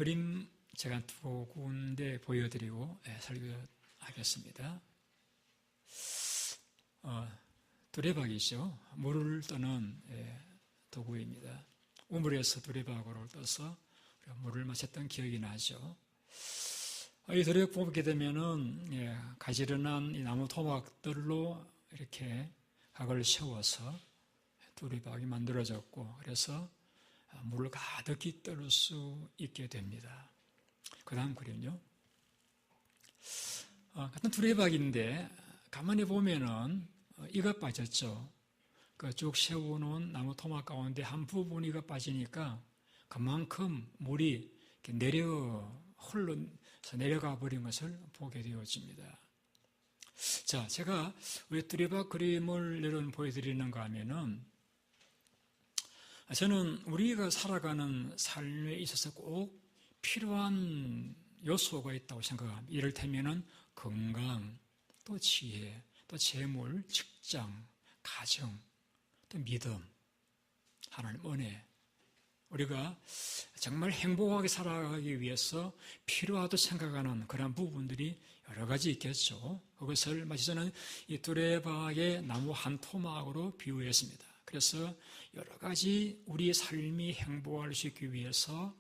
그림 제가 두 군데 보여드리고 설교하겠습니다. 두레박이죠. 물을 떠는 도구입니다. 우물에서 두레박으로 떠서 물을 마셨던 기억이 나죠. 이 두레박 뽑게 되면은 가지런한 이 나무 토막들로 이렇게 각을 세워서 두레박이 만들어졌고, 그래서 물을 가득히 떠올 수 있게 됩니다. 그 다음 그림요. 같은 두레박인데 가만히 보면은 이가 빠졌죠. 그 쭉 세워놓은 나무 토막 가운데 한 부분이 이가 빠지니까 그만큼 물이 흘러서 내려가 버린 것을 보게 되어집니다. 자, 제가 왜 두레박 그림을 보여드리는가 하면은, 저는 우리가 살아가는 삶에 있어서 꼭 필요한 요소가 있다고 생각합니다. 이를테면은 건강, 또 지혜, 또 재물, 직장, 가정, 또 믿음, 하나님 은혜. 우리가 정말 행복하게 살아가기 위해서 필요하다고 생각하는 그런 부분들이 여러 가지 있겠죠. 그것을 마치 저는 이 두레박의 나무 한 토막으로 비유했습니다. 그래서 여러 가지 우리의 삶이 행복할 수 있기 위해서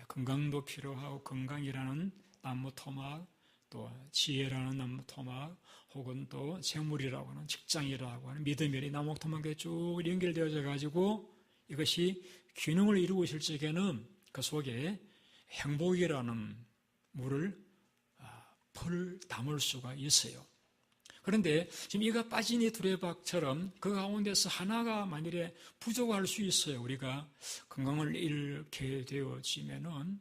건강도 필요하고, 건강이라는 나무 토막, 또 지혜라는 나무 토막, 혹은 또 재물이라고 하는, 직장이라고 하는 믿음이라는 나무 토막에 쭉 연결되어져 가지고 이것이 균형을 이루고 있을 적에는 그 속에 행복이라는 물을 담을 수가 있어요. 그런데 지금 이가 빠진 이 두레박처럼 그 가운데서 하나가 만일에 부족할 수 있어요. 우리가 건강을 잃게 되어지면은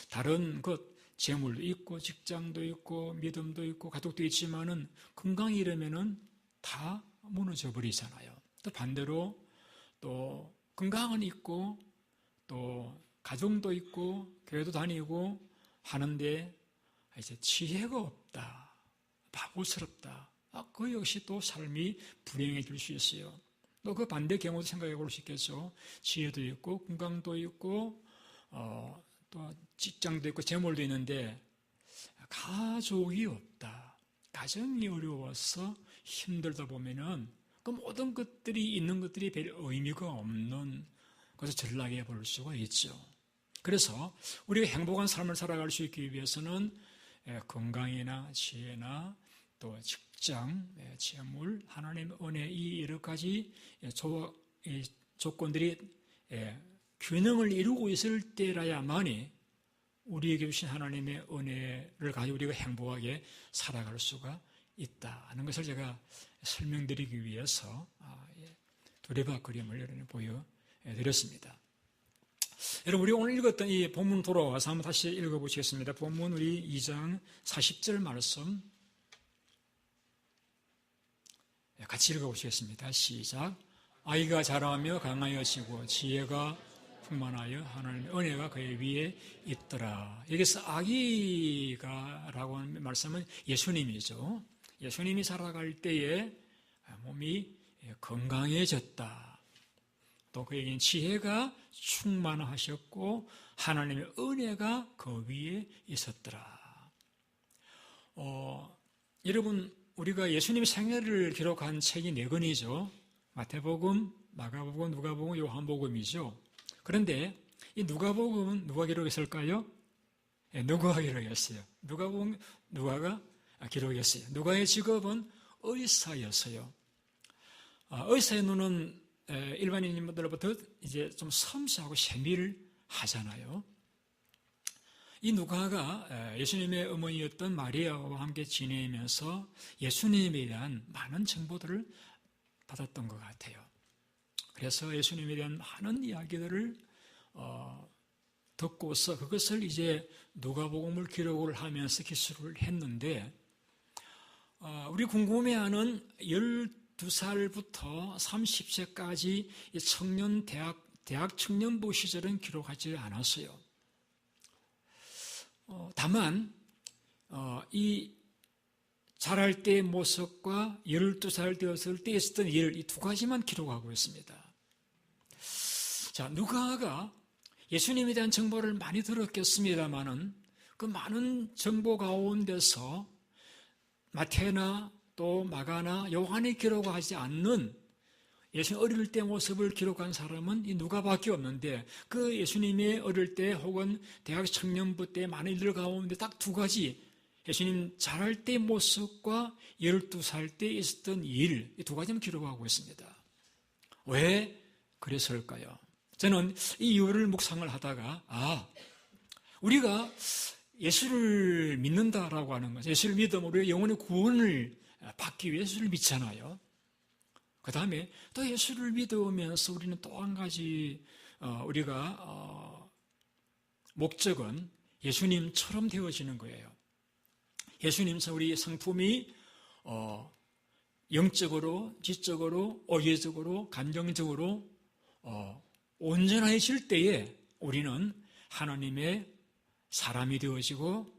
다른 것, 재물도 있고 직장도 있고 믿음도 있고 가족도 있지만은 건강이 이러면은 다 무너져 버리잖아요. 또 반대로 또 건강은 있고 또 가정도 있고 교회도 다니고 하는데 이제 지혜가 없다, 바보스럽다. 그 역시 또 삶이 불행해질 수 있어요. 또 그 반대 경우도 생각해 볼 수 있겠죠. 지혜도 있고 건강도 있고 또 직장도 있고 재물도 있는데 가족이 없다, 가정이 어려워서 힘들다 보면은 그 모든 것들이 있는 것들이 별 의미가 없는 것을 전락해 볼 수가 있죠. 그래서 우리가 행복한 삶을 살아갈 수 있기 위해서는 건강이나 지혜나 또 직장, 재물, 하나님의 은혜, 이 여러 가지 조건들이 균형을 이루고 있을 때라야만이 우리에게 주신 하나님의 은혜를 가지고 우리가 행복하게 살아갈 수가 있다는 것을 제가 설명드리기 위해서 두레박 그림을 보여드렸습니다. 여러분, 우리 오늘 읽었던 이 본문 돌아와서 한번 다시 읽어보시겠습니다. 본문 우리 2장 40절 말씀 같이 읽어보시겠습니다. 시작. 아이가 자라며 강하여지고 지혜가 풍만하여 하나님의 은혜가 그의 위에 있더라. 여기서 아기가라고 하는 말씀은 예수님이죠. 예수님이 살아갈 때에 몸이 건강해졌다. 또 그에게는 지혜가 충만하셨고 하나님의 은혜가 그 위에 있었더라. 여러분, 우리가 예수님의 생애를 기록한 책이 4권이죠. 마태복음, 마가복음, 누가복음, 요한복음이죠. 그런데 이 누가복음은 누가 기록했을까요? 누가가 기록했어요. 누가복음, 누가가 기록했어요. 누가의 직업은 의사였어요. 의사의 눈은 일반인들보다 이제 좀 섬세하고 세밀하잖아요. 이 누가가 예수님의 어머니였던 마리아와 함께 지내면서 예수님에 대한 많은 정보들을 받았던 것 같아요. 그래서 예수님에 대한 많은 이야기들을 듣고서 그것을 이제 누가복음을 기록을 하면서 기술을 했는데, 우리 궁금해하는 12살부터 30세까지 청년 대학 청년부 시절은 기록하지 않았어요. 다만 이 자랄 때의 모습과 12살 되었을 때 있었던 일, 이 두 가지만 기록하고 있습니다. 자, 누가가 예수님에 대한 정보를 많이 들었겠습니다마는 그 많은 정보 가운데서 마태나 또 마가나 요한이 기록하지 않는 예수님 어릴 때 모습을 기록한 사람은 이 누가밖에 없는데, 그 예수님의 어릴 때 혹은 대학 청년부 때 많은 일들 가운데 딱 두 가지, 예수님 자랄 때 모습과 12살 때 있었던 일, 이 두 가지만 기록하고 있습니다. 왜 그랬을까요? 저는 이 이유를 묵상을 하다가 우리가 예수를 믿는다라고 하는 것은, 예수를 믿으면 우리가 영혼의 구원을 받기 위해 예수를 믿잖아요. 그 다음에 또 예수를 믿으면서 우리는 또 한 가지 우리가 목적은 예수님처럼 되어지는 거예요. 예수님처럼 우리 성품이 영적으로, 지적으로, 의례적으로, 감정적으로 온전해질 때에 우리는 하나님의 사람이 되어지고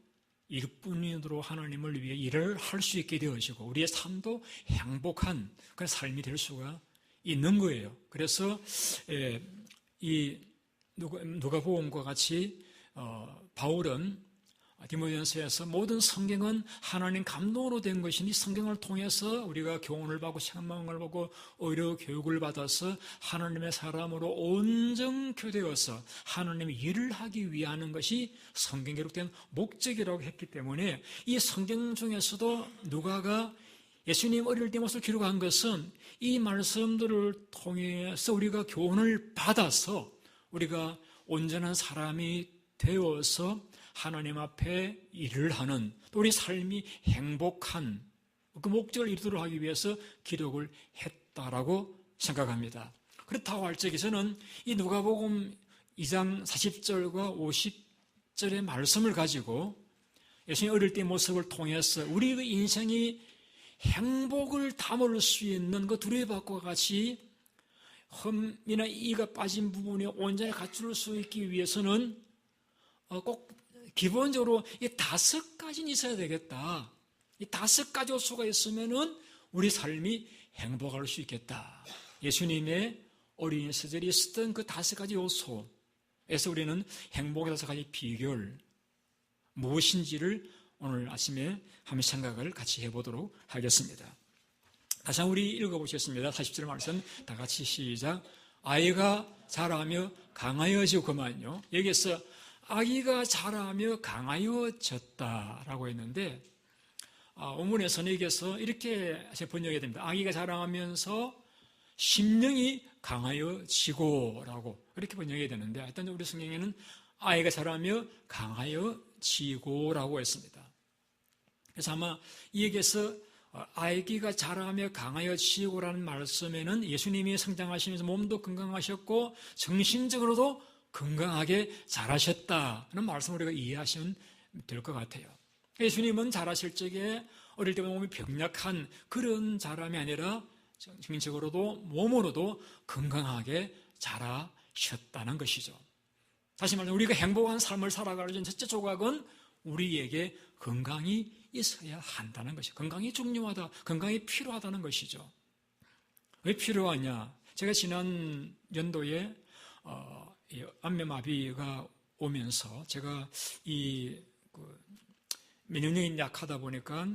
일꾼으로 하나님을 위해 일을 할 수 있게 되어지고 우리의 삶도 행복한 그런 삶이 될 수가 있는 거예요. 그래서 이 누가복음과 같이 바울은 디모데전서에서 모든 성경은 하나님 감동으로 된 것이니 성경을 통해서 우리가 교훈을 받고 책망을 받고 의료 교육을 받아서 하나님의 사람으로 온전케되어서 하나님의 일을 하기 위하는 것이 성경에 기록된 목적이라고 했기 때문에 이 성경 중에서도 누가가 예수님 어릴 때 모습을 기록한 것은 이 말씀들을 통해서 우리가 교훈을 받아서 우리가 온전한 사람이 되어서 하나님 앞에 일을 하는, 또 우리 삶이 행복한 그 목적을 이루도록 하기 위해서 기록을 했다라고 생각합니다. 그렇다고 할 적에 저는 이 누가복음 2장 40절과 50절의 말씀을 가지고 예수님 어릴 때의 모습을 통해서 우리의 인생이 행복을 담을 수 있는 그 두레박과 같이 흠이나 이가 빠진 부분에 온전히 갖출 수 있기 위해서는 꼭 기본적으로 이 5가지는 있어야 되겠다. 이 5가지 요소가 있으면은 우리 삶이 행복할 수 있겠다. 예수님의 어린 시절에 있었던 그 5가지 요소에서 우리는 행복의 5가지 비결 무엇인지를 오늘 아침에 한번 생각을 같이 해보도록 하겠습니다. 다시 한번 우리 읽어보겠습니다. 40절 말씀 다 같이 시작. 아이가 자라며 강하여지고 그만요. 여기서 아기가 자라며 강하여졌다라고 했는데 원문에서는 여기서 이렇게 번역해야 됩니다. 아기가 자라면서 심령이 강하여지고라고 그렇게 번역해야 되는데 하여튼 우리 성경에는 아이가 자라며 강하여지고라고 했습니다. 그래서 아마 이 얘기에서 아기가 자라며 강하여지고라는 말씀에는 예수님이 성장하시면서 몸도 건강하셨고 정신적으로도 건강하게 자라셨다는 말씀을 우리가 이해하시면 될 것 같아요. 예수님은 자라실 적에 어릴 때부터 몸이 병약한 그런 자람이 아니라 정신적으로도 몸으로도 건강하게 자라셨다는 것이죠. 다시 말하면 우리가 행복한 삶을 살아가는 첫째 조각은 우리에게 건강이 있어야 한다는 것이죠. 건강이 중요하다, 건강이 필요하다는 것이죠. 왜 필요하냐? 제가 지난 연도에 안면마비가 오면서 제가 면역력이 약하다 보니까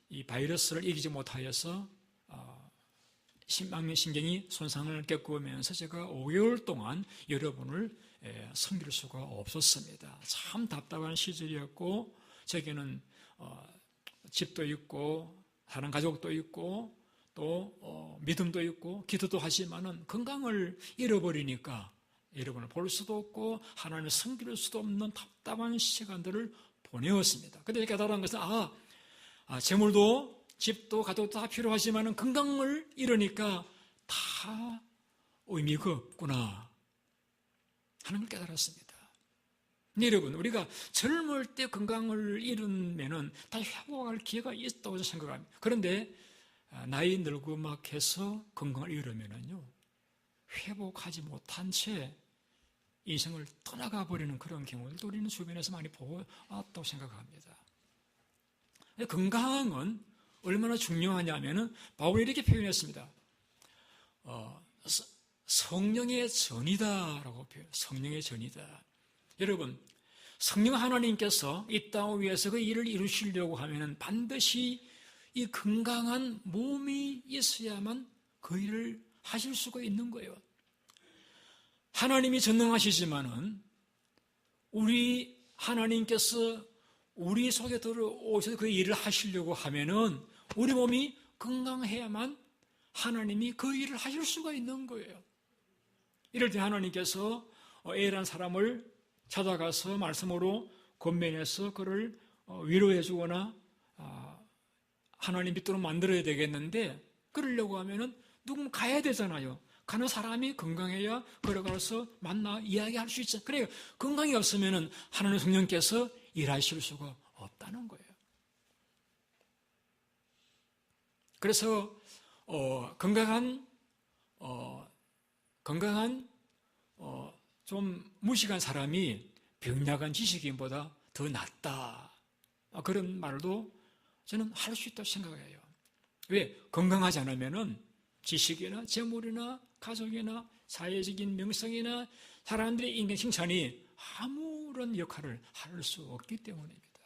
이 바이러스를 이기지 못하여서 안면신경이 손상을 겪으면서 제가 5개월 동안 여러분을 섬길 수가 없었습니다. 참 답답한 시절이었고 제게는 집도 있고 사는 가족도 있고 또 믿음도 있고 기도도 하지만은 건강을 잃어버리니까 여러분을 볼 수도 없고 하나님을 섬길 수도 없는 답답한 시간들을 보내었습니다. 그런데 깨달은 것은 재물도 집도 가족도 다 필요하지만은 건강을 잃으니까 다 의미가 없구나 하는 걸 깨달았습니다. 근데 여러분, 우리가 젊을 때 건강을 잃으면은 다 회복할 기회가 있다고 생각합니다. 그런데 나이 늙고 막 해서 건강을 잃으면은요, 회복하지 못한 채 인생을 떠나가 버리는 그런 경우들도 우리는 주변에서 많이 보았다고 생각합니다. 건강은 얼마나 중요하냐면은 바울이 이렇게 표현했습니다. 성령의 전이다라고 표현해요. 성령의 전이다. 여러분, 성령 하나님께서 이 땅 위에서 그 일을 이루시려고 하면 반드시 이 건강한 몸이 있어야만 그 일을 하실 수가 있는 거예요. 하나님이 전능하시지만은 우리 하나님께서 우리 속에 들어오셔서 그 일을 하시려고 하면은 우리 몸이 건강해야만 하나님이 그 일을 하실 수가 있는 거예요. 이럴 때 하나님께서 A라는 사람을 찾아가서 말씀으로 권면해서 그를 위로해 주거나 하나님 믿도록 만들어야 되겠는데, 그러려고 하면은 누군 가야 되잖아요. 가는 사람이 건강해야 걸어가서 만나 이야기할 수 있잖아요. 그래요. 건강이 없으면은 하나님 성령께서 일하실 수가 없다는 거예요. 그래서 건강한 좀 무식한 사람이 병약한 지식인보다 더 낫다. 그런 말도 저는 할 수 있다고 생각해요. 왜? 건강하지 않으면은 지식이나 재물이나 가족이나 사회적인 명성이나 사람들의 인간 칭찬이 아무런 역할을 할 수 없기 때문입니다.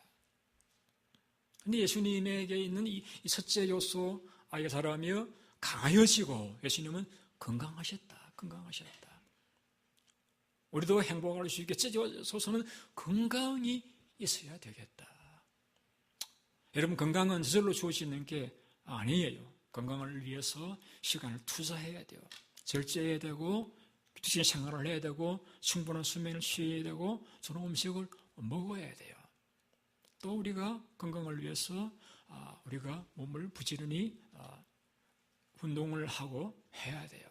그런데 예수님에게 있는 이 첫째 요소, 아이가 자라며 강하여지고, 예수님은 건강하셨다. 우리도 행복할 수 있게 첫째 요소는 건강이 있어야 되겠다. 여러분, 건강은 저절로 주어지는 게 아니에요. 건강을 위해서 시간을 투자해야 돼요. 절제해야 되고, 규칙적인 생활을 해야 되고, 충분한 수면을 취해야 되고, 좋은 음식을 먹어야 돼요. 또 우리가 건강을 위해서 우리가 몸을 부지런히 운동을 하고 해야 돼요.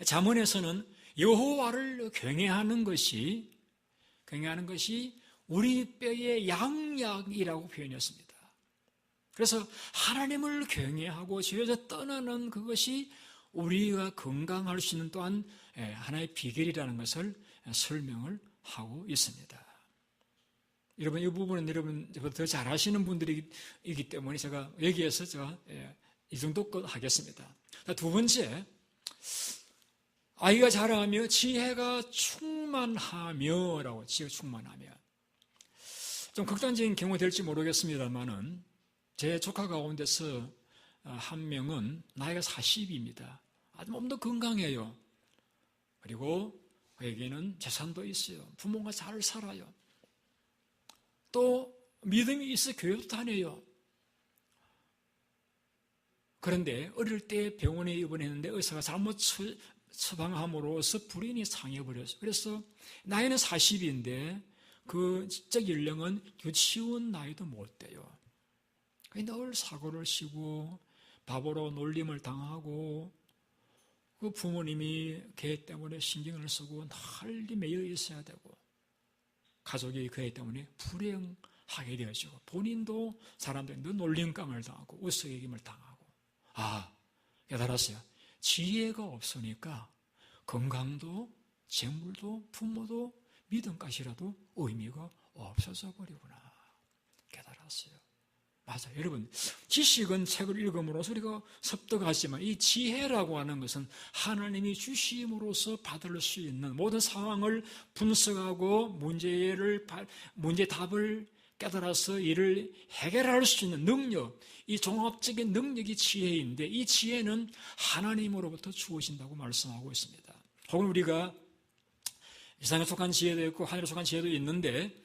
잠언에서는 여호와를 경외하는 것이 우리 뼈의 양약이라고 표현했습니다. 그래서 하나님을 경외하고 죄에서 떠나는 그것이 우리가 건강할 수 있는 또한 하나의 비결이라는 것을 설명을 하고 있습니다. 여러분, 이 부분은 여러분보다 더 잘 아시는 분들이기 때문에 제가 여기에서 이 정도 껏 하겠습니다. 두 번째, 아이가 자라며 지혜가 충만하며라고, 지혜가 충만하며. 좀 극단적인 경우 될지 모르겠습니다만은 제 조카 가운데서 한 명은 나이가 40입니다. 아주 몸도 건강해요. 그리고 그에게는 재산도 있어요. 부모가 잘 살아요. 또 믿음이 있어 교회도 다녀요. 그런데 어릴 때 병원에 입원했는데 의사가 잘못 처방함으로써 불인이 상해버렸어요. 그래서 나이는 40인데 그 지적 연령은 유치원 나이도 못 돼요. 늘 사고를 치고 바보로 놀림을 당하고 그 부모님이 걔 때문에 신경을 쓰고 널리 매여 있어야 되고 가족이 그애 때문에 불행하게 되어지고 본인도 사람들이 늘 놀림감을 당하고 웃어여김을 당하고 깨달았어요. 지혜가 없으니까 건강도 재물도 부모도 믿음까지라도 의미가 없어져 버리구나 깨달았어요. 맞아요. 여러분, 지식은 책을 읽음으로써 우리가 습득하지만 이 지혜라고 하는 것은 하나님이 주심으로써 받을 수 있는 모든 상황을 분석하고 문제 답을 깨달아서 이를 해결할 수 있는 능력, 이 종합적인 능력이 지혜인데 이 지혜는 하나님으로부터 주어진다고 말씀하고 있습니다. 혹은 우리가 세상에 속한 지혜도 있고 하늘에 속한 지혜도 있는데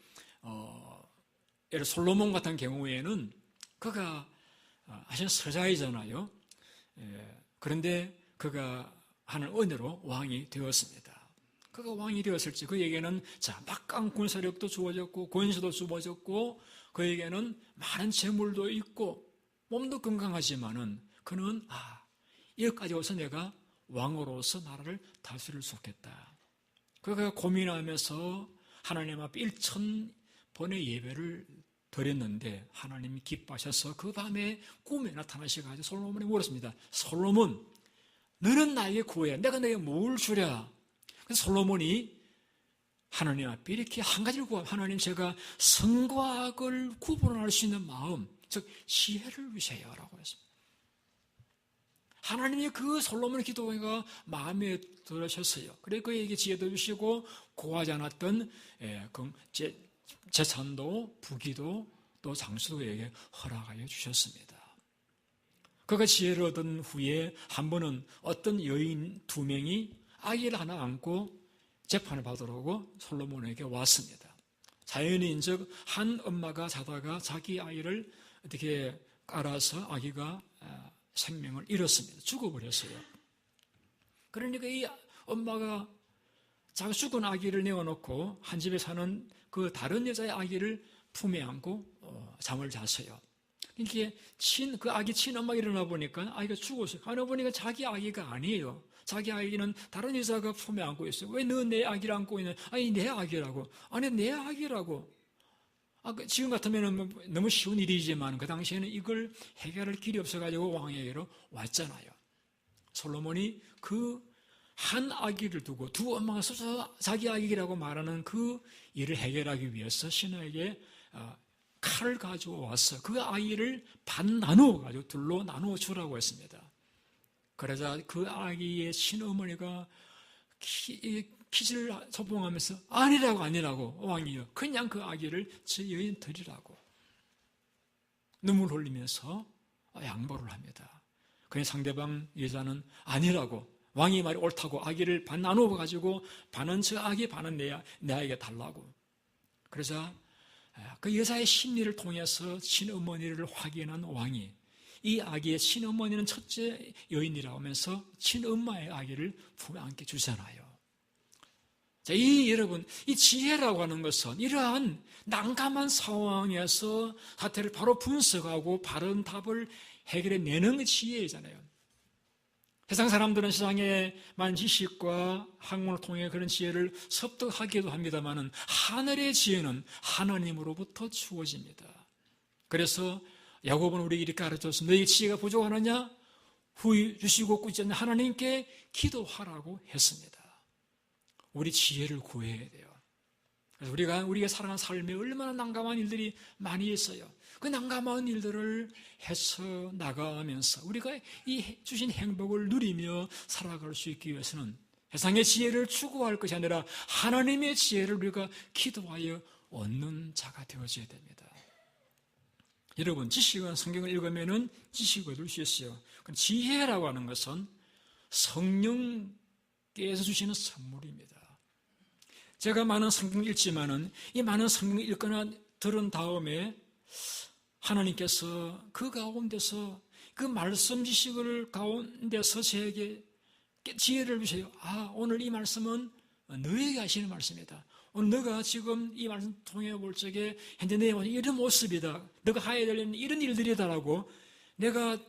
예를 솔로몬 같은 경우에는 그가 사실 서자이잖아요. 그런데 그가 하는 은혜로 왕이 되었습니다. 그가 왕이 되었을지 그에게는 막강 군사력도 주어졌고 권세도 주어졌고 그에게는 많은 재물도 있고 몸도 건강하지만은 그는 여기까지 와서 내가 왕으로서 나라를 다스릴 수 없겠다. 그가 고민하면서 하나님 앞에 1000번의 예배를 드렸는데 하나님이 기뻐하셔서 그 밤에 꿈에 나타나셔가지고 솔로몬이 물었습니다. 솔로몬, 너는 나에게 구해. 내가 너에게 뭘 주랴? 그래서 솔로몬이 하나님 앞에 이렇게 한 가지를 구하면 하나님 제가 선과 악을 구분할 수 있는 마음, 즉 지혜를 주세요라고 했습니다. 하나님이 그 솔로몬의 기도가 마음에 들으셨어요. 그래 그에게 지혜도 주시고 고하지 않았던 재산도 부귀도 또 장수도 그에게 허락하여 주셨습니다. 그가 지혜를 얻은 후에 한 번은 어떤 여인 2명이 아기를 하나 안고 재판을 받으러 오고 솔로몬에게 왔습니다. 자연인즉 한 엄마가 자다가 자기 아이를 어떻게 깔아서 아기가 생명을 잃었습니다. 죽어버렸어요. 그러니까 이 엄마가 자기 죽은 아기를 내어놓고 한 집에 사는 그 다른 여자의 아기를 품에 안고 잠을 잤어요. 이렇게 그 아기 친엄마가 일어나 보니까 아이가 죽었어요. 일어나 보니까 자기 아기가 아니에요. 자기 아기는 다른 여자가 품에 안고 있어요. 왜 너 내 아기를 안고 있냐? 아니 내 아기라고. 아니 내 아기라고. 지금 같으면 너무 쉬운 일이지만 그 당시에는 이걸 해결할 길이 없어가지고 왕에게로 왔잖아요. 솔로몬이 그 한 아기를 두고 두 엄마가 서서 자기 아기라고 말하는 그 일을 해결하기 위해서 신하에게 칼을 가지고 와서 그 아이를 반 나누어 가지고 둘로 나누어 주라고 했습니다. 그러자 그 아기의 친어머니가 기지를 소봉하면서 아니라고 왕이요 그냥 그 아기를 저 여인 드리라고 눈물 흘리면서 양보를 합니다. 그냥 상대방 여자는 아니라고 왕이 말이 옳다고 아기를 반 나누어 가지고 반은 저 아기 반은 내 아이에게 달라고. 그래서 그 여자의 심리를 통해서 친어머니를 확인한 왕이 이 아기의 친어머니는 첫째 여인이라고 하면서 친엄마의 아기를 품에 안게 주잖아요. 자, 여러분, 이 지혜라고 하는 것은 이러한 난감한 상황에서 사태를 바로 분석하고 바른 답을 해결해내는 지혜이잖아요. 세상 사람들은 세상에만 지식과 학문을 통해 그런 지혜를 습득하기도 합니다만 하늘의 지혜는 하나님으로부터 주어집니다. 그래서 야고보는 우리에게 이렇게 가르쳐서 너희 지혜가 부족하느냐? 후히 주시고 꾸짖지 않는 하나님께 기도하라고 했습니다. 우리 지혜를 구해야 돼요. 그래서 우리가 살아가는 삶에 얼마나 난감한 일들이 많이 있어요. 그 난감한 일들을 해서 나가면서 우리가 이 주신 행복을 누리며 살아갈 수 있기 위해서는 세상의 지혜를 추구할 것이 아니라 하나님의 지혜를 우리가 기도하여 얻는 자가 되어져야 됩니다. 여러분, 지식은 성경을 읽으면 지식을 얻을 수 있어요. 지혜라고 하는 것은 성령께서 주시는 선물입니다. 제가 많은 성경을 읽지만은 이 많은 성경을 읽거나 들은 다음에 하나님께서 그 가운데서 그 말씀 지식을 가운데서 저에게 지혜를 주세요. 오늘 이 말씀은 너에게 하시는 말씀이다. 오늘 너가 지금 이 말씀 통해 볼 적에 현재 내 이런 모습이다. 너가 해야 될 이런 일들이다라고 내가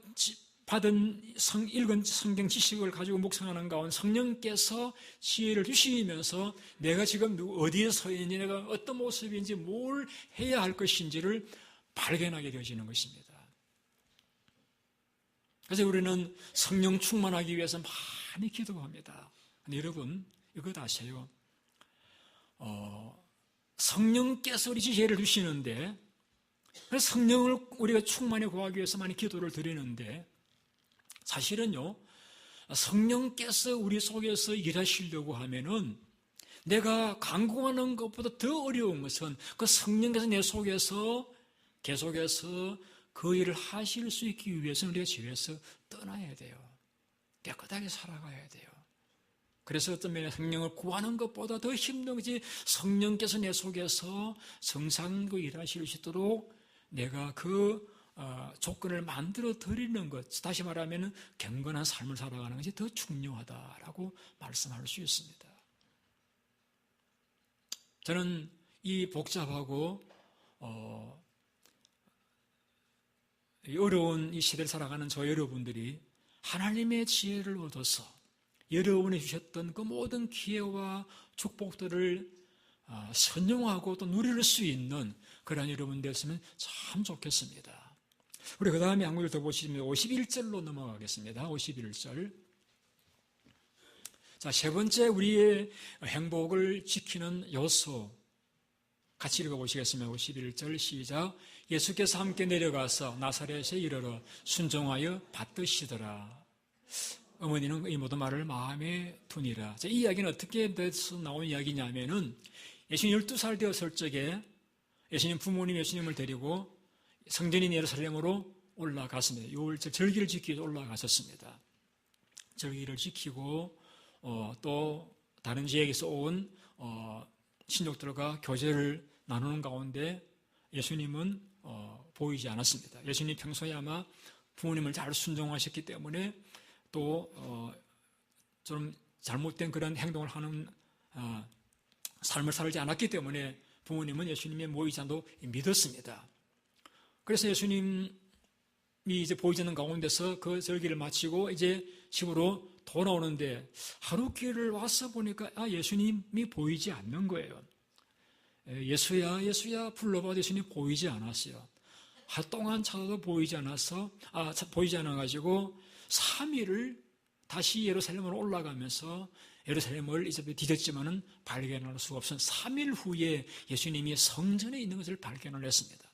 읽은 성경 지식을 가지고 묵상하는 가운데 성령께서 지혜를 주시면서 내가 지금 어디에 서 있는지 내가 어떤 모습인지 뭘 해야 할 것인지를 발견하게 되어지는 것입니다. 그래서 우리는 성령 충만하기 위해서 많이 기도합니다. 근데 여러분 이거 아세요? 성령께서 우리 지혜를 주시는데 그래서 성령을 우리가 충만히 구하기 위해서 많이 기도를 드리는데 사실은요 성령께서 우리 속에서 일하시려고 하면은 내가 간구하는 것보다 더 어려운 것은 그 성령께서 내 속에서 계속해서 그 일을 하실 수 있기 위해서는 우리가 죄에서 떠나야 돼요. 깨끗하게 살아가야 돼요. 그래서 어떤 면에 성령을 구하는 것보다 더 힘든 것이 성령께서 내 속에서 정상적으로 일하실 수 있도록 내가 그 조건을 만들어 드리는 것, 다시 말하면 경건한 삶을 살아가는 것이 더 중요하다라고 말씀할 수 있습니다. 저는 이 복잡하고 어려운 이 시대를 살아가는 저 여러분들이 하나님의 지혜를 얻어서 여러분이 주셨던 그 모든 기회와 축복들을 선용하고 또 누릴 수 있는 그런 여러분 되었으면 참 좋겠습니다. 우리 그 다음에 한 구절 더 보시면 51절로 넘어가겠습니다. 51절. 자, 세 번째 우리의 행복을 지키는 요소 같이 읽어보시겠습니다. 51절 시작. 예수께서 함께 내려가서 나사렛에 이르러 순종하여 받드시더라. 어머니는 이 모든 말을 마음에 두니라. 자, 이 이야기는 어떻게 돼서 나온 이야기냐면은 예수님 12살 되었을 적에 예수님 부모님 예수님을 데리고 성전인 예루살렘으로 올라갔습니다. 유월절 절기를 지키기 위해서 올라가셨습니다. 절기를 지키고 또 다른 지역에서 온 신족들과 교제를 나누는 가운데 예수님은 보이지 않았습니다. 예수님 평소에 아마 부모님을 잘 순종하셨기 때문에 또 좀 잘못된 그런 행동을 하는 삶을 살지 않았기 때문에 부모님은 예수님의 모이지 않도 믿었습니다. 그래서 예수님이 이제 보이지 않는 가운데서 그 절기를 마치고 이제 집으로 돌아오는데 하루 길을 와서 보니까 예수님이 보이지 않는 거예요. 예수야 예수야 불러봐도 예수님이 보이지 않았어요. 하루 동안 찾아도 보이지 않아가지고 3일을 다시 예루살렘으로 올라가면서 예루살렘을 이제 뒤졌지만은 발견할 수가 없은 3일 후에 예수님이 성전에 있는 것을 발견을 했습니다.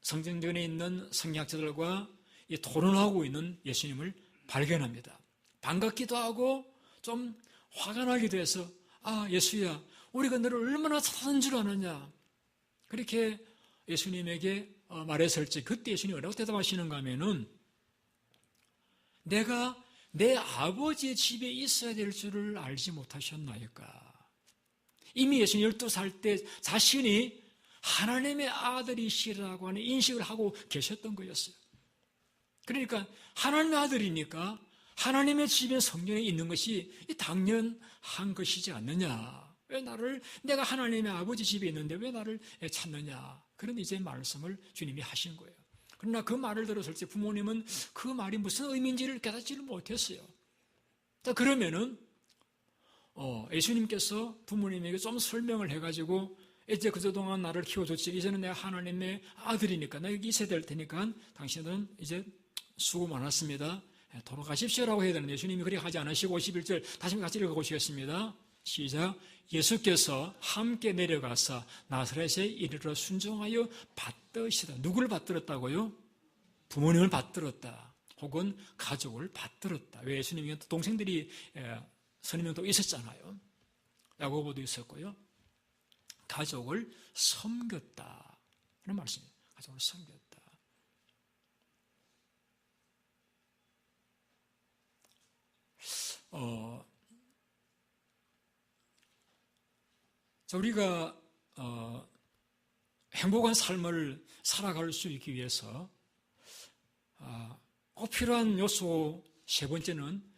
성전에 있는 성경학자들과 토론하고 있는 예수님을 발견합니다. 반갑기도 하고 좀 화가 나기도 해서 예수야 우리가 너를 얼마나 사랑하는 줄 아느냐 그렇게 예수님에게 말했을 때 그때 예수님이 뭐라고 대답하시는가 하면은 내가 내 아버지의 집에 있어야 될 줄을 알지 못하셨나이까. 이미 예수님 12살 때 자신이 하나님의 아들이시라고 하는 인식을 하고 계셨던 거였어요. 그러니까 하나님의 아들이니까 하나님의 집에 성전에 있는 것이 당연한 것이지 않느냐. 왜 내가 하나님의 아버지 집에 있는데 왜 나를 찾느냐. 그런 이제 말씀을 주님이 하신 거예요. 그러나 그 말을 들었을 때 부모님은 그 말이 무슨 의미인지를 깨닫지를 못했어요. 자, 그러면은, 예수님께서 부모님에게 좀 설명을 해가지고, 이제 그동안 나를 키워줬지. 이제는 내가 하나님의 아들이니까, 나 여기 있어야 될 테니까, 당신은 이제 수고 많았습니다. 돌아가십시오라고 해야 되는데, 예수님이 그렇게 하지 않으시고, 51절, 다시 같이 읽어보시겠습니다. 시작. 예수께서 함께 내려가서 나사렛에 이르러 순종하여 받드시다. 누구를 받들었다고요? 부모님을 받들었다. 혹은 가족을 받들었다. 왜 예수님이 동생들이 서너 명 또 있었잖아요. 야고보도 있었고요. 가족을 섬겼다. 그런 말씀이에요. 가족을 섬겼다. 우리가 행복한 삶을 살아갈 수 있기 위해서 꼭 필요한 요소 세 번째는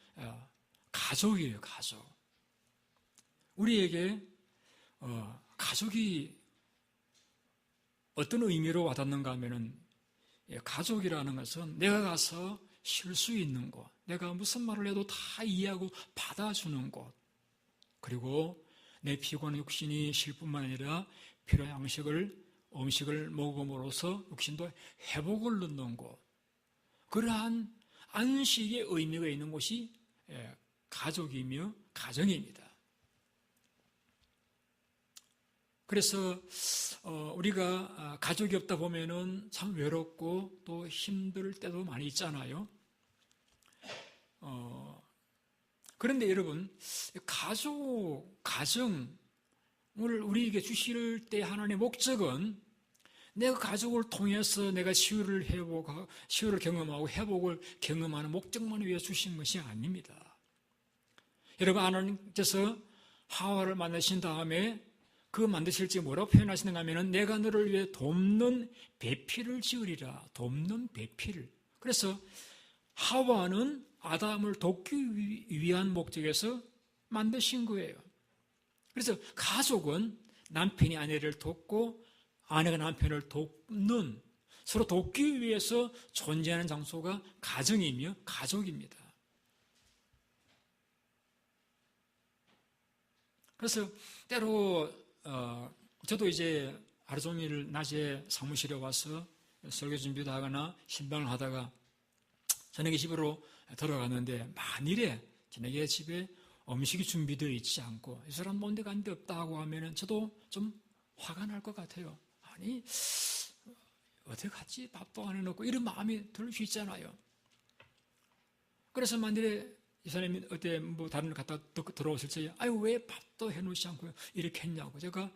가족이에요. 가족. 우리에게 가족이 어떤 의미로 와닿는가 하면은 가족이라는 것은 내가 가서 쉴 수 있는 곳, 내가 무슨 말을 해도 다 이해하고 받아주는 곳, 그리고 내 피곤한 육신이 쉴 뿐만 아니라 필요한 음식을 먹음으로써 육신도 회복을 넣는 곳, 그러한 안식의 의미가 있는 곳이 가족이며 가정입니다. 그래서 우리가 가족이 없다 보면은 참 외롭고 또 힘들 때도 많이 있잖아요. 그런데 여러분, 가정을 우리에게 주실 때 하나님의 목적은 내가 가족을 통해서 내가 치유를 경험하고 회복을 경험하는 목적만을 위해 주신 것이 아닙니다. 여러분, 하나님께서 하와를 만드신 다음에 그 만드실 때 뭐라고 표현하시는가 하면 내가 너를 위해 돕는 배필을 지으리라. 돕는 배필. 그래서 하와는 아담을 돕기 위한 목적에서 만드신 거예요. 그래서 가족은 남편이 아내를 돕고 아내가 남편을 돕는, 서로 돕기 위해서 존재하는 장소가 가정이며 가족입니다. 그래서 때로 저도 이제 하루 종일 낮에 사무실에 와서 설교 준비도 하거나 신방을 하다가 저녁에 집으로 들어갔는데 만일에 저녁에 집에 음식이 준비되어 있지 않고 이 사람 뭔데 간 데 없다고 하면은 저도 좀 화가 날 것 같아요. 아니 어디 갔지? 밥도 안 해놓고 이런 마음이 들 수 있잖아요. 그래서 만일에 이 사람이 어때 뭐 다른 데 갔다 들어오실 적에 아유 왜 밥도 해놓지 않고 이렇게 했냐고 제가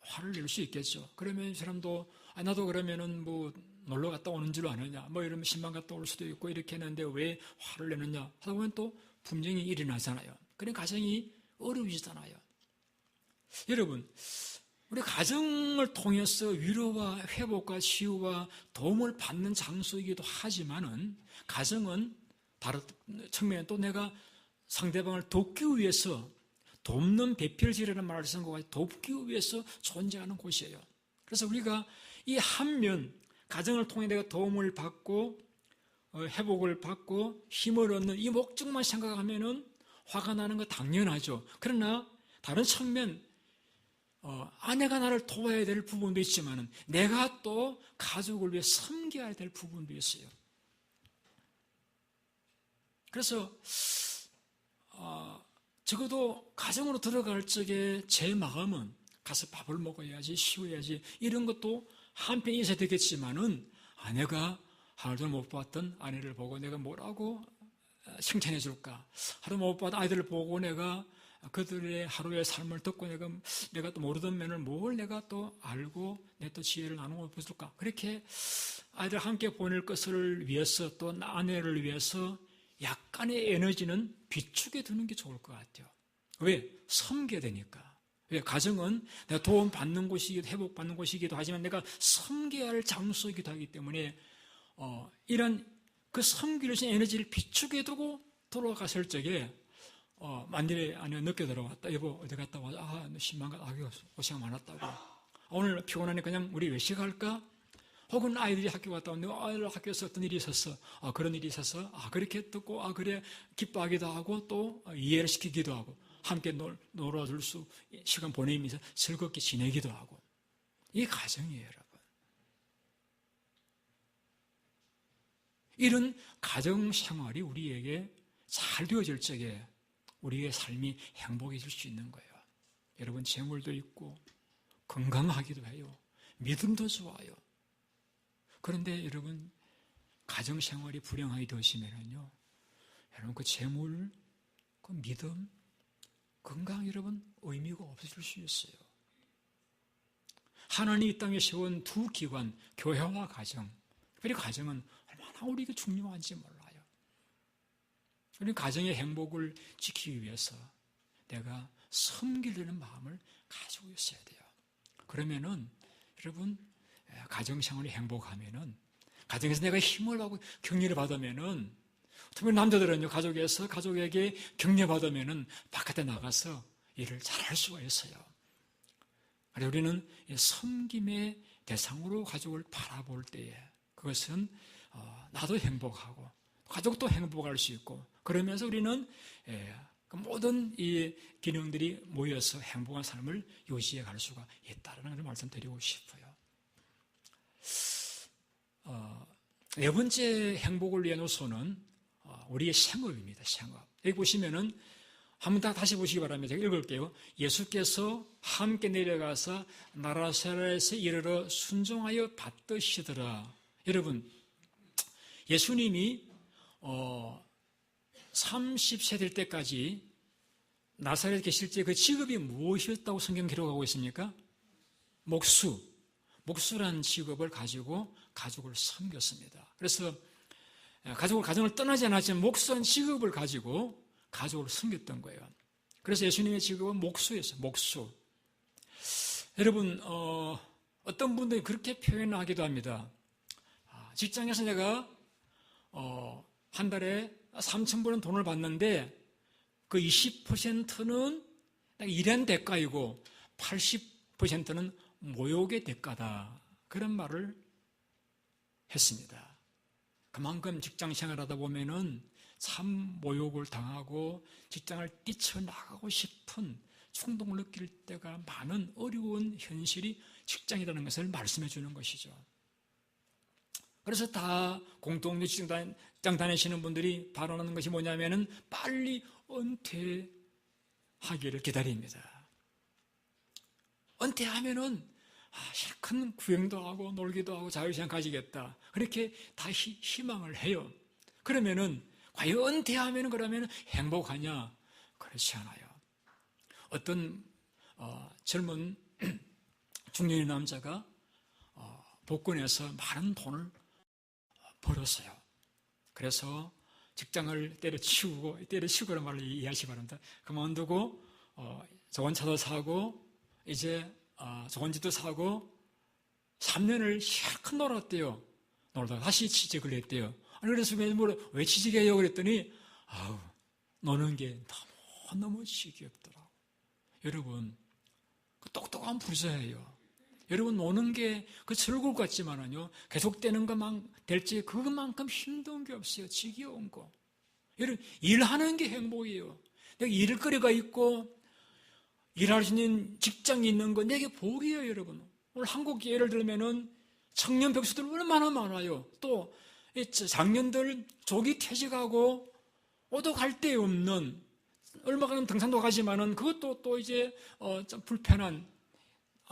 화를 낼 수 있겠죠. 그러면 이 사람도 나도 그러면은 뭐 놀러 갔다 오는 줄 아느냐 뭐 이러면 신방 갔다 올 수도 있고 이렇게 했는데 왜 화를 내느냐 하다 보면 또 분쟁이 일어나잖아요. 그런 가정이 어려워지잖아요. 여러분 우리 가정을 통해서 위로와 회복과 치유와 도움을 받는 장소이기도 하지만은 가정은 다른 측면에 또 내가 상대방을 돕기 위해서 돕는 배필질이라는 말을 쓴 것과 돕기 위해서 존재하는 곳이에요. 그래서 우리가 이 한면 가정을 통해 내가 도움을 받고 회복을 받고 힘을 얻는 이 목적만 생각하면은 화가 나는 거 당연하죠. 그러나 다른 측면 아내가 나를 도와야 될 부분도 있지만은 내가 또 가족을 위해 섬겨야 될 부분도 있어요. 그래서 적어도 가정으로 들어갈 적에 제 마음은 가서 밥을 먹어야지 쉬어야지 이런 것도 한편이 있어야 되겠지만은 아내가 하루도 못 봤던 아내를 보고 내가 뭐라고 칭찬해 줄까? 하루 못 봤던 아이들을 보고 내가 그들의 하루의 삶을 듣고 내가 또 모르던 면을 뭘 내가 또 알고 내 또 지혜를 나누어 보실까? 그렇게 아이들 함께 보낼 것을 위해서 또 아내를 위해서 약간의 에너지는 비축해 두는 게 좋을 것 같아요. 왜? 섬겨야 되니까. 왜? 가정은 내가 도움받는 곳이기도 회복받는 곳이기도 하지만 내가 섬겨야 할 장소이기도 하기 때문에 이런 그 섬기를 신 에너지를 비축해 두고 돌아갔을 적에 만일에 아내가 늦게 들어왔다. 여보 어디 갔다 와? 너 신망가 고생 많았다고. 오늘 피곤하니 그냥 우리 외식할까? 혹은 아이들이 학교 갔다 왔는데 아이들 학교에서 어떤 일이 있었어. 그런 일이 있어서 그렇게 듣고 그래 기뻐하기도 하고 또 이해를 시키기도 하고 함께 놀아줄 수 시간 보내면서 즐겁게 지내기도 하고 이게 가정이에요, 여러분. 이런 가정 생활이 우리에게 잘 되어질 적에 우리의 삶이 행복해질 수 있는 거예요. 여러분 재물도 있고 건강하기도 해요. 믿음도 좋아요. 그런데 여러분 가정생활이 불행하게 되시면요 여러분 그 재물, 그 믿음, 건강 여러분 의미가 없어질 수 있어요. 하나님이 이 땅에 세운 두 기관 교회와 가정, 특별히 가정은 얼마나 우리에게 중요한지 몰라요. 우리 가정의 행복을 지키기 위해서 내가 섬기려는 마음을 가지고 있어야 돼요. 그러면은 여러분 가정생활이 행복하면은 가정에서 내가 힘을 하고 격려를 받으면은 특별히 남자들은요 가족에서 가족에게 격려받으면은 바깥에 나가서 일을 잘할 수가 있어요. 그래서 우리는 섬김의 대상으로 가족을 바라볼 때에 그것은 나도 행복하고 가족도 행복할 수 있고 그러면서 우리는 모든 이 기능들이 모여서 행복한 삶을 유지해 갈 수가 있다는 걸 말씀드리고 싶어요. 네 번째 행복을 위한 요소는 우리의 생업입니다. 생업. 여기 보시면은 한번 다시 보시기 바랍니다. 제가 읽을게요. 예수께서 함께 내려가서 나사렛에 이르러 순종하여 받드시더라. 여러분, 예수님이 30세 될 때까지 나사렛에 계실 때 그 직업이 무엇이었다고 성경 기록하고 있습니까? 목수라는 직업을 가지고 가족을 섬겼습니다. 그래서 가정을 떠나지 않았지만 목수라는 직업을 가지고 가족을 섬겼던 거예요. 그래서 예수님의 직업은 목수였어요. 목수. 여러분 어떤 분들이 그렇게 표현하기도 합니다. 직장에서 내가 한 달에 3,000불은 돈을 받는데 그 20%는 일한 대가이고 80%는 모욕의 대가다. 그런 말을 했습니다. 그만큼 직장 생활하다 보면은 참 모욕을 당하고 직장을 뛰쳐나가고 싶은 충동을 느낄 때가 많은 어려운 현실이 직장이라는 것을 말씀해 주는 것이죠. 그래서 다 공동묘 직장 다니시는 분들이 발언하는 것이 뭐냐면은 빨리 은퇴하기를 기다립니다. 은퇴하면은 큰 구경도 하고 놀기도 하고 자유시간 가지겠다. 그렇게 다 희망을 해요. 그러면은 과연 은퇴하면 그러면 행복하냐? 그렇지 않아요. 어떤 젊은 중년의 남자가 복권에서 많은 돈을 벌었어요. 그래서 직장을 때려치우고라는 말을 이해하시기 바랍니다. 그만두고 좋은 차도 사고 이제 좋은 집도 사고 3년을 실컷 놀았대요. 놀다가 다시 취직을 했대요. 그래서 왜 취직해요? 그랬더니 노는 게 너무 지겹더라고. 여러분, 똑똑한 부자예요. 여러분, 노는 게 즐거울 것 같지만은요, 계속되는 것만 될지 그것만큼 힘든 게 없어요. 지겨운 거. 여러분, 일하는 게 행복이에요. 내가 일거리가 있고 일할 수 있는 직장이 있는 거 내게 복이에요, 여러분. 오늘 한국 예를 들면은 청년 백수들 얼마나 많아요. 또 장년들 조기 퇴직하고 오도 갈 데 없는, 얼마 가면 등산도 가지만은 그것도 또 이제 좀 불편한,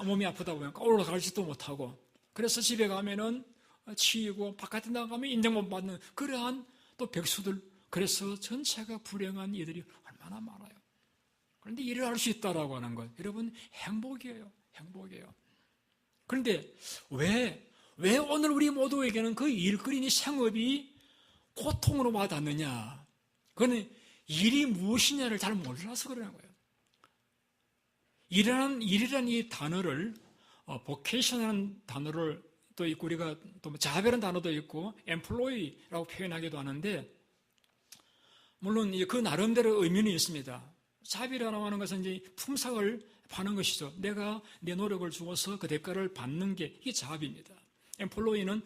몸이 아프다 보니까 올라가지도 못하고, 그래서 집에 가면은 치이고 바깥에 나가면 인정 못 받는 그러한 또 백수들, 그래서 전체가 불행한 이들이 얼마나 많아요. 그런데 일을 할 수 있다라고 하는 것, 여러분, 행복이에요. 행복이에요. 그런데 왜 오늘 우리 모두에게는 그 일거리니 생업이 고통으로 와닿느냐? 그거는 일이 무엇이냐를 잘 몰라서 그러는 거예요. 일이라는 이 단어를, vocation이라는 단어를 또 있고, 우리가 또 잡이라는 단어도 있고, employee라고 표현하기도 하는데, 물론 그 나름대로 의미는 있습니다. 잡이라고 하는 것은 이제 품삯을 파는 것이죠. 내가 내 노력을 주어서 그 대가를 받는 게 이게 잡입니다. employee는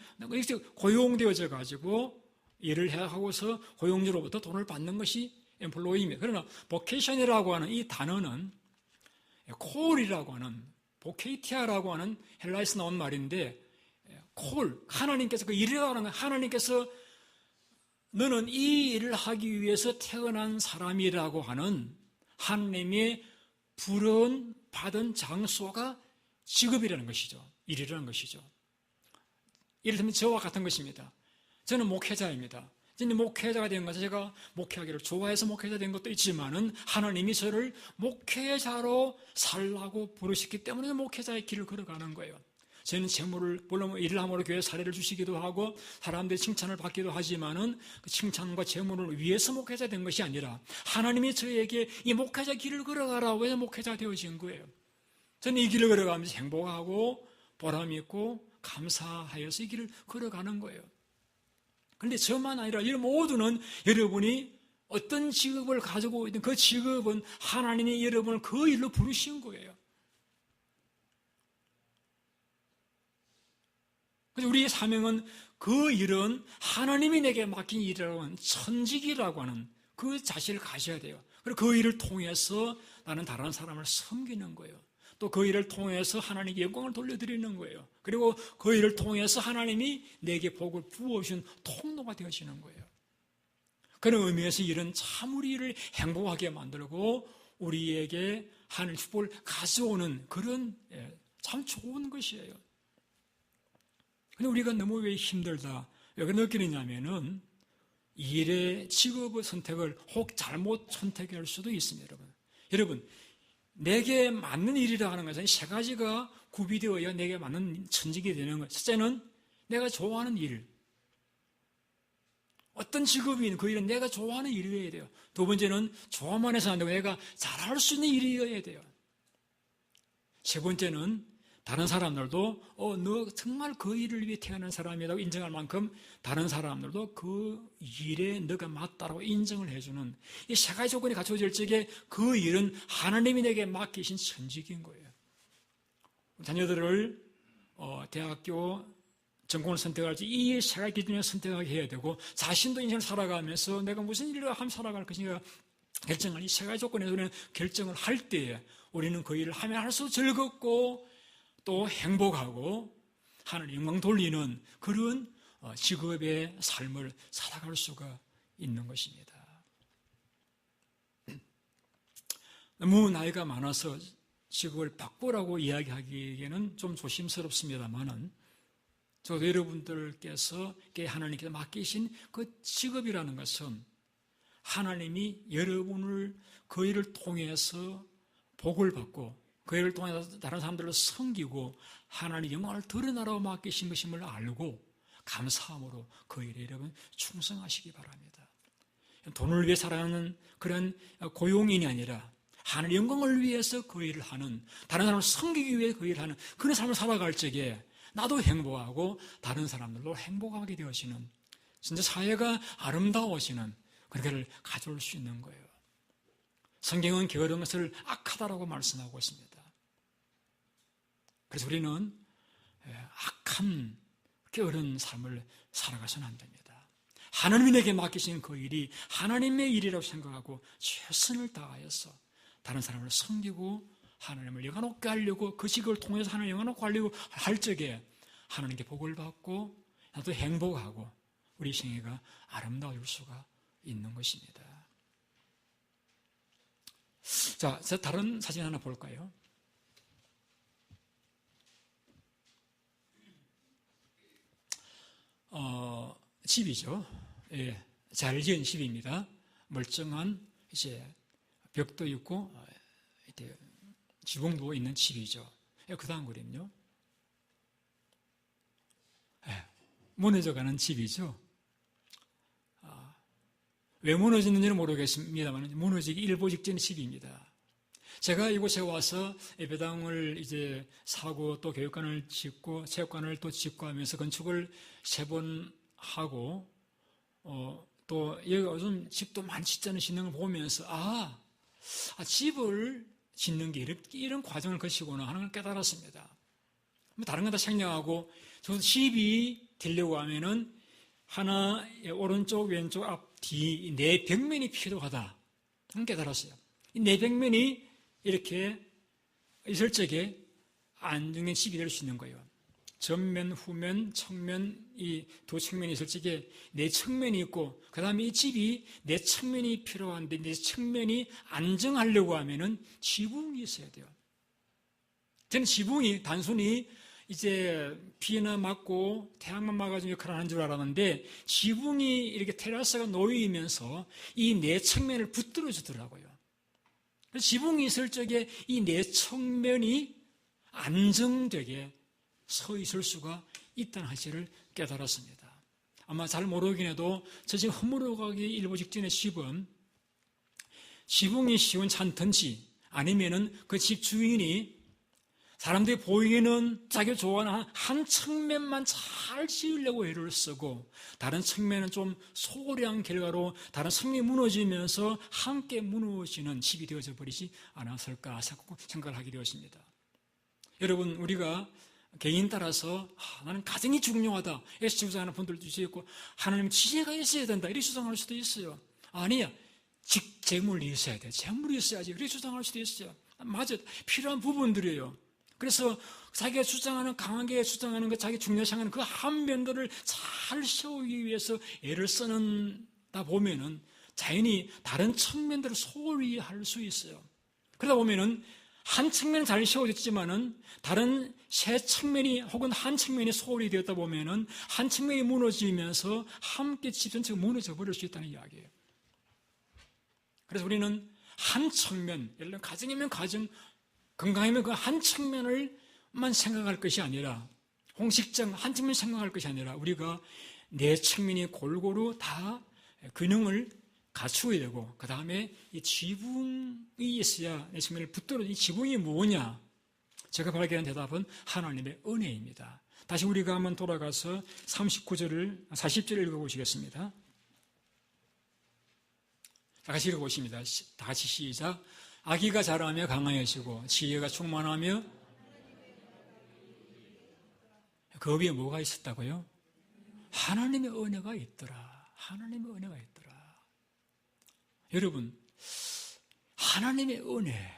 고용되어져 가지고 일을 해야 하고서 고용주로부터 돈을 받는 것이 employee입니다. 그러나 vocation이라고 하는 이 단어는 콜이라고 하는, 보케이티아라고 하는 헬라에서 나온 말인데, 콜, 하나님께서 그 일이라고 하는 건, 하나님께서 너는 이 일을 하기 위해서 태어난 사람이라고 하는 하나님의 부른 받은 장소가 직업이라는 것이죠. 일이라는 것이죠. 예를 들면 저와 같은 것입니다. 저는 목회자입니다. 저는 목회자가 된 것은 제가 목회하기를 좋아해서 목회자 된 것도 있지만은 하나님이 저를 목회자로 살라고 부르셨기 때문에 목회자의 길을 걸어가는 거예요. 저는 재물을, 물론 일을 함으로 교회 사례를 주시기도 하고 사람들이 칭찬을 받기도 하지만은 그 칭찬과 재물을 위해서 목회자 된 것이 아니라 하나님이 저에게 이 목회자 길을 걸어가라고 해서 목회자 되어진 거예요. 저는 이 길을 걸어가면서 행복하고 보람이 있고 감사하여서 이 길을 걸어가는 거예요. 그런데 저만 아니라 이 모두는 여러분이 어떤 직업을 가지고 있든 그 직업은 하나님이 여러분을 그 일로 부르신 거예요. 그래서 우리의 사명은 그 일은 하나님이 내게 맡긴 일이라고 하는 천직이라고 하는 그 자신을 가져야 돼요. 그리고 그 일을 통해서 나는 다른 사람을 섬기는 거예요. 또 그 일을 통해서 하나님께 영광을 돌려드리는 거예요. 그리고 그 일을 통해서 하나님이 내게 복을 부어주신 통로가 되어지는 거예요. 그런 의미에서 일은 참 우리를 행복하게 만들고 우리에게 하나님의 축복을 가져오는 그런 참 좋은 것이에요. 근데 우리가 너무 왜 힘들다, 왜 느끼느냐면은 일의 직업의 선택을 혹 잘못 선택할 수도 있습니다, 여러분, 내게 맞는 일이라 하는 것은 세 가지가 구비되어야 내게 맞는 천직이 되는 거예요. 첫째는 내가 좋아하는 일. 어떤 직업이든 그 일은 내가 좋아하는 일이어야 돼요. 두 번째는 좋아만 해서 안 되고 내가 잘할 수 있는 일이어야 돼요. 세 번째는 다른 사람들도 너 정말 그 일을 위해 태어난 사람이라고 인정할 만큼 다른 사람들도 그 일에 너가 맞다라고 인정을 해주는 이 세 가지 조건이 갖춰질 적에 그 일은 하나님이 내게 맡기신 천직인 거예요. 자녀들을 대학교 전공을 선택할 때 이 세 가지 기준에 선택하게 해야 되고 자신도 인생을 살아가면서 내가 무슨 일을 하면 살아갈 것인가 결정을 이 세 가지 조건에서 우리는 결정을 할 때에 우리는 그 일을 하면 할수록 즐겁고 또 행복하고 하나님 영광 돌리는 그런 직업의 삶을 살아갈 수가 있는 것입니다. 너무 나이가 많아서 직업을 바꾸라고 이야기하기에는 좀 조심스럽습니다만은 저도 여러분들께서 하나님께서 맡기신 그 직업이라는 것은 하나님이 여러분을 그 일을 통해서 복을 받고 그 일을 통해서 다른 사람들을 섬기고 하나님 영광을 드러나라고 맡기신 것임을 알고 감사함으로 그 일에 여러분 충성하시기 바랍니다. 돈을 위해 살아가는 그런 고용인이 아니라 하나님 영광을 위해서 그 일을 하는, 다른 사람을 섬기기 위해 그 일을 하는 그런 삶을 살아갈 적에 나도 행복하고 다른 사람들도 행복하게 되어지는, 진짜 사회가 아름다워지는 그런 것을 가져올 수 있는 거예요. 성경은 게으른 것을 악하다라고 말씀하고 있습니다. 그래서 우리는 악한 게으른 삶을 살아가서는 안 됩니다. 하나님에게 맡기신 그 일이 하나님의 일이라고 생각하고 최선을 다하여서 다른 사람을 섬기고 하나님을 영화 높게 하려고, 그 직을 통해서 하나님을 영화 높게 하려고 할 적에 하나님께 복을 받고 나도 행복하고 우리 생애가 아름다워질 수가 있는 것입니다. 자, 다른 사진 하나 볼까요? 집이죠. 예, 잘 지은 집입니다. 멀쩡한 이제 벽도 있고 이렇게 지붕도 있는 집이죠. 예, 그 다음 그림요. 예, 무너져가는 집이죠. 왜 무너졌는지는 모르겠습니다만 무너지기 일보 직전의 집입니다. 제가 이곳에 와서 예배당을 이제 사고 또 교육관을 짓고 체육관을 또 짓고 하면서 건축을 3번 하고 또 여기 요즘 집도 많이 짓자는 신앙을 보면서 집을 짓는 게 이런 과정을 거치구나 하는 걸 깨달았습니다. 다른 건 다 생략하고 저 집이 되려고 하면은 하나 오른쪽 왼쪽 앞 뒤 네 벽면이 필요하다 깨달았어요. 이 네 벽면이 이렇게 있을 적에 안정된 집이 될 수 있는 거예요. 전면, 후면, 측면, 이 두 측면이 있을 적에 네 측면이 있고, 그 다음에 이 집이 네 측면이 필요한데, 네 측면이 안정하려고 하면은 지붕이 있어야 돼요. 저는 지붕이 단순히 이제 비나 맞고 태양만 막아주는 역할을 하는 줄 알았는데, 지붕이 이렇게 테라스가 놓이면서 이 네 측면을 붙들어 주더라고요. 지붕이 있을 적에 이 네 측면이 안정되게 서 있을 수가 있다는 사실을 깨달았습니다. 아마 잘 모르긴 해도 저 지금 허물어가기 일보 직전의 집은 지붕이 시원찮든지 아니면은 그 집 주인이 사람들이 보이기는 자기가 좋아하는 한 측면만 잘 지으려고 애를 쓰고 다른 측면은 좀 소홀한 결과로 다른 측면이 무너지면서 함께 무너지는 집이 되어져 버리지 않았을까 생각을 하게 되었습니다. 여러분, 우리가 개인 따라서 나는 가정이 중요하다 이렇게 주장하는 분들도 있고, 하나님 지혜가 있어야 된다 이렇게 주장할 수도 있어요. 아니야, 재물이 있어야 돼, 재물이 있어야지 이렇게 주장할 수도 있어요. 맞아, 필요한 부분들이에요. 그래서 자기가 주장하는, 강하게 주장하는 것, 자기 중요시하는 그 한 면들을 잘 세우기 위해서 애를 쓰는다 보면은 자연히 다른 측면들을 소홀히 할 수 있어요. 그러다 보면은 한 측면은 잘 세워졌지만은 다른 세 측면이 혹은 한 측면이 소홀히 되었다 보면은 한 측면이 무너지면서 함께 집 전체가 무너져 버릴 수 있다는 이야기예요. 그래서 우리는 한 측면, 예를 들면 가정이면 가정, 건강이면 그 한 측면을만 생각할 것이 아니라, 홍식장 한 측면 생각할 것이 아니라 우리가 네 측면이 골고루 다 균형을 갖추어야 되고, 그 다음에 이 지붕이 있어야 내 측면을 붙들어. 이 지붕이 뭐냐? 제가 발견한 대답은 하나님의 은혜입니다. 다시 우리가 한번 돌아가서 40절을 읽어보시겠습니다. 다 같이 읽어보십니다. 다 같이 시작. 아기가 자라며 강하여지고 지혜가 충만하며, 그 위에 뭐가 있었다고요? 하나님의 은혜가 있더라. 하나님의 은혜가 있더라. 여러분, 하나님의 은혜가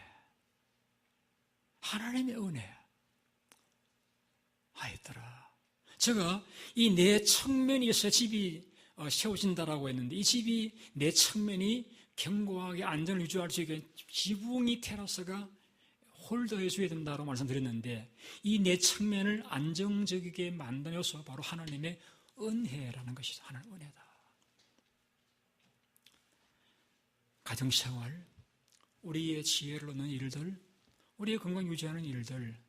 있더라. 제가 이 네 측면이 있어야 집이 세워진다라고 했는데, 이 집이 네 측면이 견고하게 안전을 유지할 수 있게 지붕이, 테라스가 홀더해 줘야 된다고 말씀드렸는데, 이 네 측면을 안정적이게 만든 요소 바로 하나님의 은혜라는 것이죠. 하나님의 은혜다. 가정생활, 우리의 지혜를 얻는 일들, 우리의 건강 유지하는 일들,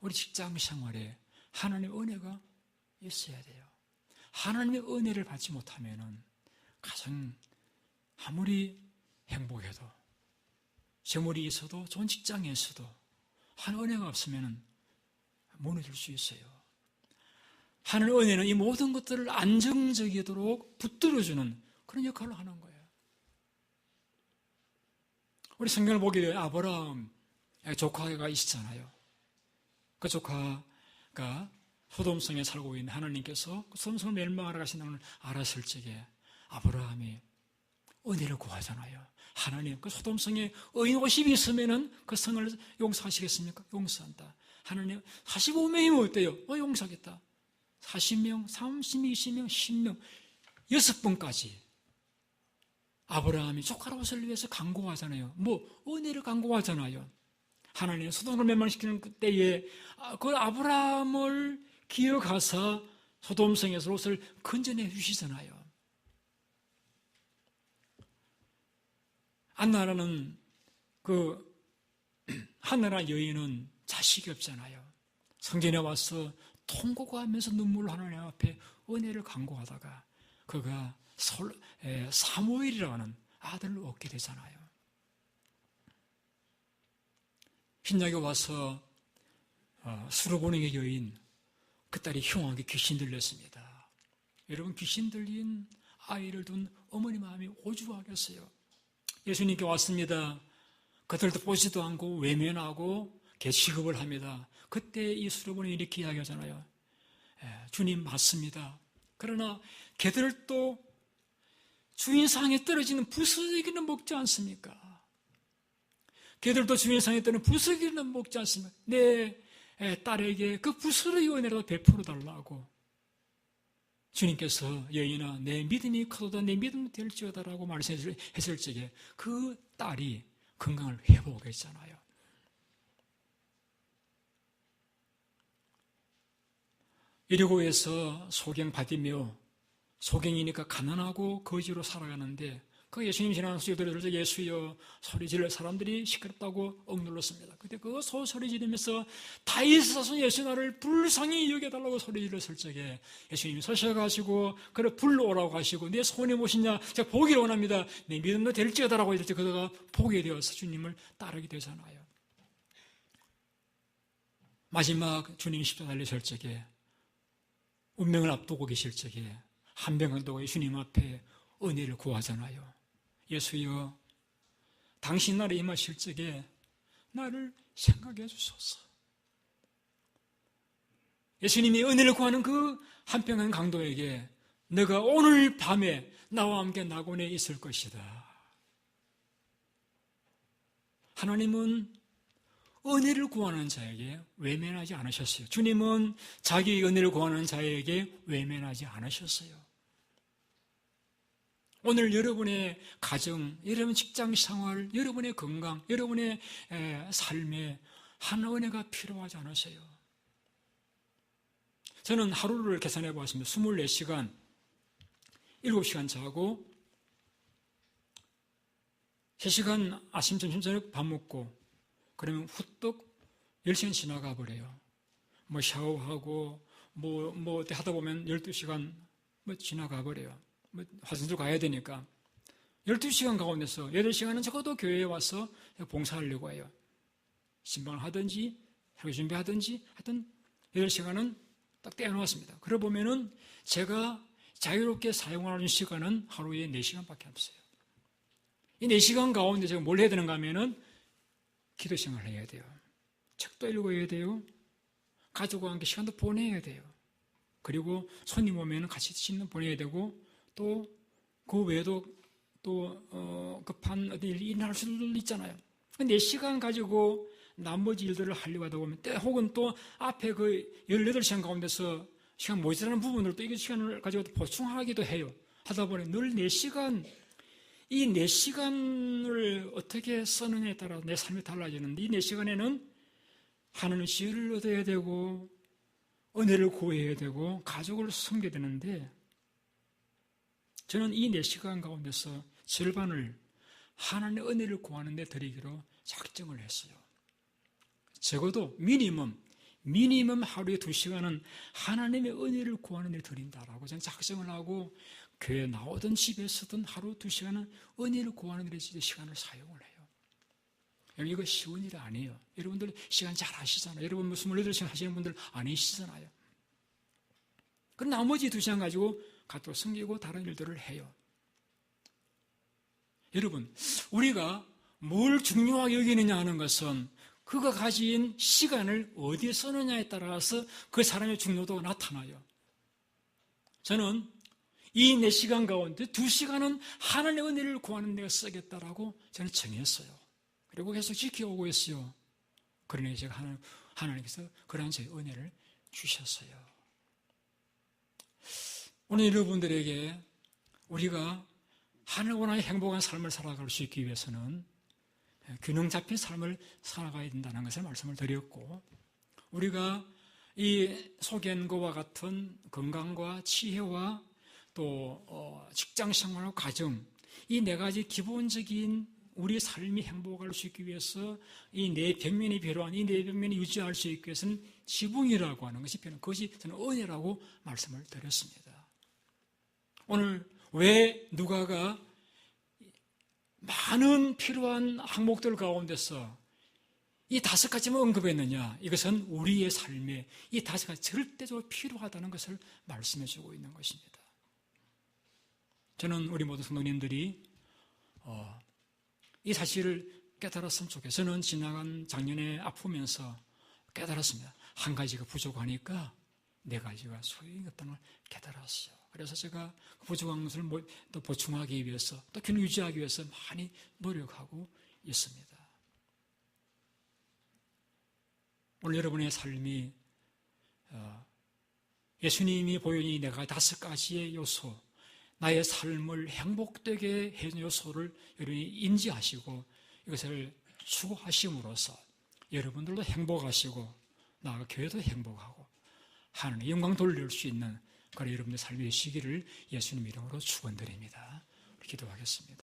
우리 직장생활에 하나님의 은혜가 있어야 돼요. 하나님의 은혜를 받지 못하면 가정 아무리 행복해도, 재물이 있어도, 좋은 직장에서도 하나님의 은혜가 없으면 무너질 수 있어요. 하나님의 은혜는 이 모든 것들을 안정적이도록 붙들어주는 그런 역할을 하는 거예요. 우리 성경을 보게 되면 아브라함 조카가 있었잖아요. 그 조카가 소돔성에 살고 있는 하나님께서 소돔성을 멸망하러 가신다는 걸 알았을 적에 아브라함이 은혜를 구하잖아요. 하나님, 그 소돔성에 의인 50이 있으면은 그 성을 용서하시겠습니까? 용서한다. 하나님, 45명이면 어때요? 용서하겠다. 40명, 30명, 20명, 10명, 6번까지 아브라함이 조카로서를 위해서 간구하잖아요. 은혜를 간구하잖아요. 하나님, 소돔을 멸망시키는 그때에 그 아브라함을 기억하사 소돔성에서 롯을 건져내 주시잖아요. 안나라는 한나라 여인은 자식이 없잖아요. 성전에 와서 통곡하면서 눈물로 하나님 앞에 은혜를 간구하다가 그가 사무엘이라고 하는 아들을 얻게 되잖아요. 신약에 와서 수르보닝의 여인, 그 딸이 흉하게 귀신 들렸습니다. 여러분, 귀신 들린 아이를 둔 어머니 마음이 오죽하겠어요. 예수님께 왔습니다. 그들도 보지도 않고 외면하고 개취급을 합니다. 그때 이 수르보닝이 이렇게 이야기하잖아요. 주님 맞습니다. 그러나 개들도 주인상에 떨어지는 부스러기는 먹지 않습니까? 개들도 주인상에 떨어지는 부스러기는 먹지 않습니까? 내 딸에게 그 부스러기 은혜라도 베풀어 달라고 주님께서 여인아 내 믿음이 크도다 내 믿음이 될지어다라고 말씀했을 적에 그 딸이 건강을 회복했잖아요. 이리고에서 소경 바디며 소경이니까 가난하고 거지로 살아가는데 그 예수님 지나가는 소리 들을 예수여 소리 지를 사람들이 시끄럽다고 억눌렀습니다. 그때 그 소리 지르면서 다윗의 자손 예수 나를 불쌍히 여겨달라고 소리 질렀을 적에 예수님이 서셔가지고 그래 불러오라고 하시고 내 소원이 무엇이냐 제가 보기를 원합니다. 내 믿음도 될지어다라고 했을 때 그가 보게 되어서 주님을 따르게 되잖아요. 마지막 주님 십자가 달리실 적에 운명을 앞두고 계실 적에 한병헌도가 예수님 앞에 은혜를 구하잖아요. 예수여 당신 나라에 임하실 적에 나를 생각해 주소서. 예수님이 은혜를 구하는 그 한병헌 강도에게 너가 오늘 밤에 나와 함께 낙원에 있을 것이다. 하나님은 은혜를 구하는 자에게 외면하지 않으셨어요. 주님은 자기 은혜를 구하는 자에게 외면하지 않으셨어요. 오늘 여러분의 가정, 여러분 직장 생활, 여러분의 건강, 여러분의 삶에 한 은혜가 필요하지 않으세요? 저는 하루를 계산해 보았습니다. 24시간, 7시간 자고 3시간 아침, 점심, 저녁 밥 먹고 그러면 후떡 10시간 지나가 버려요. 샤워하고 어때 하다 보면 12시간 지나가 버려요. 화장실 가야 되니까 12시간 가운데서 8시간은 적어도 교회에 와서 봉사하려고 해요. 신방을 하든지 설교 준비하든지 하여튼 8시간은 딱 떼어놓았습니다. 그러고 보면은 제가 자유롭게 사용하는 시간은 하루에 4시간밖에 없어요. 이 4시간 가운데 제가 뭘 해야 되는가 하면은 기도 생활을 해야 돼요. 책도 읽어야 돼요. 가족과 함께 시간도 보내야 돼요. 그리고 손님 오면 같이 씻는 보내야 되고 또 그 외에도 또 급한 어떤 일이 할 수도 있잖아요. 4시간 가지고 나머지 일들을 하려고 하다 보면 혹은 또 앞에 그 18시간 가운데서 시간 모자라는 부분을 또 이 시간을 가지고 보충하기도 해요. 하다 보니 늘 4시간 이 4시간을 어떻게 쓰느냐에 따라 내 삶이 달라지는데 이 4시간에는 하나님의 지혜를 얻어야 되고 은혜를 구해야 되고 가족을 섬겨야 되는데 저는 이 4시간 가운데서 절반을 하나님의 은혜를 구하는 데 드리기로 작정을 했어요. 적어도 미니멈 하루에 2시간은 하나님의 은혜를 구하는 데 드린다라고 저는 작정을 하고 교회 나오든 집에서든 하루 2시간은 은혜를 구하는 데 시간을 사용을 해요. 여러분, 이거 쉬운 일 아니에요. 여러분들 시간 잘 하시잖아요. 여러분 28시간 하시는 분들 아니시잖아요. 그럼 나머지 2시간 가지고 가또 섬기고 다른 일들을 해요. 여러분, 우리가 뭘 중요하게 여기느냐 하는 것은 그가 가진 시간을 어디에 쓰느냐에 따라서 그 사람의 중요도가 나타나요. 저는 이 4시간 가운데 2시간은 하나님의 은혜를 구하는 데가 쓰겠다라고 저는 정했어요. 그리고 계속 지켜오고 있어요. 그러니 제가 하나님께서 그러한 제 은혜를 주셨어요. 오늘 여러분들에게 우리가 하늘 원하는 행복한 삶을 살아갈 수 있기 위해서는 균형 잡힌 삶을 살아가야 된다는 것을 말씀을 드렸고, 우리가 이 소개한 것과 같은 건강과 치혜와 또 직장 생활과 가정, 이 4가지 기본적인 우리 삶이 행복할 수 있기 위해서 이 4벽면이 필요한 이 4벽면이 유지할 수 있기 위해서는 지붕이라고 하는 것이 필요한, 그것이 저는 은혜라고 말씀을 드렸습니다. 오늘 왜 누가가 많은 필요한 항목들 가운데서 이 5가지만 언급했느냐? 이것은 우리의 삶에 이 5가지 절대적으로 필요하다는 것을 말씀해 주고 있는 것입니다. 저는 우리 모든 성도님들이 이 사실을 깨달았으면 좋겠어요. 저는 지나간 작년에 아프면서 깨달았습니다. 한 가지가 부족하니까 4가지가 소용이 없다는 걸 깨달았어요. 그래서 제가 부족한 것을 또 보충하기 위해서, 또 균형 유지하기 위해서 많이 노력하고 있습니다. 오늘 여러분의 삶이 예수님이 보여준 이 5가지의 요소, 나의 삶을 행복되게 해준 요소를 여러분이 인지하시고 이것을 추구하심으로써 여러분들도 행복하시고 나아가 교회도 행복하고 하나님의 영광 돌릴 수 있는 그런 여러분의 삶의 시기를 예수님 이름으로 축원드립니다. 기도하겠습니다.